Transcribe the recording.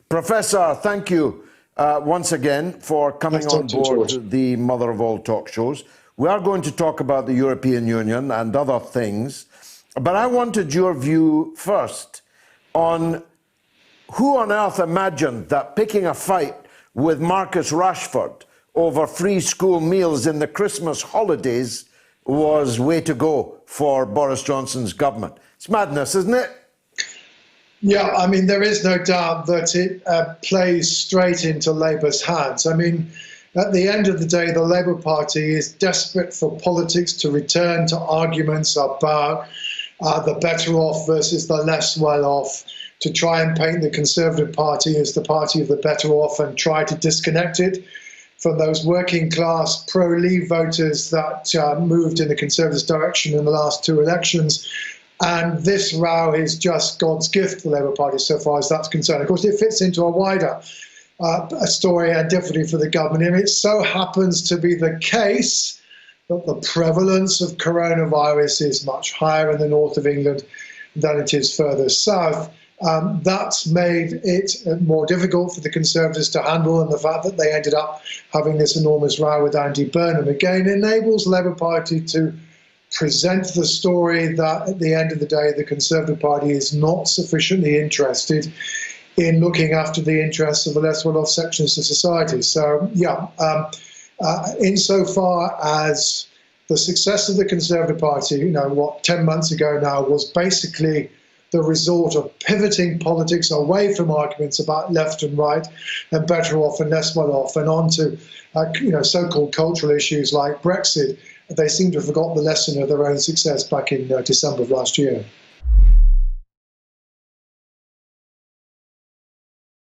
Professor, thank you once again for coming on board the mother of all talk shows. We are going to talk about the European Union and other things, but I wanted your view first on who on earth imagined that picking a fight with Marcus Rashford over free school meals in the Christmas holidays was way to go for Boris Johnson's government. It's madness, isn't it? Yeah, I mean, there is no doubt that it plays straight into Labour's hands. I mean, at the end of the day, the Labour Party is desperate for politics to return to arguments about the better off versus the less well off, to try and paint the Conservative Party as the party of the better off and try to disconnect it from those working class pro-Leave voters that moved in the Conservatives' direction in the last two elections. And this row is just God's gift to the Labour Party so far as that's concerned. Of course, it fits into a wider story and difficulty for the government. And it so happens to be the case that the prevalence of coronavirus is much higher in the north of England than it is further south. That's made it more difficult for the Conservatives to handle, and the fact that they ended up having this enormous row with Andy Burnham again enables the Labour Party to present the story that at the end of the day the Conservative Party is not sufficiently interested in looking after the interests of the less well-off sections of society. So, yeah, insofar as the success of the Conservative Party, 10 months ago now, was basically the result of pivoting politics away from arguments about left and right and better off and less well off and onto, so-called cultural issues like Brexit. They seem to have forgotten the lesson of their own success back in December of last year.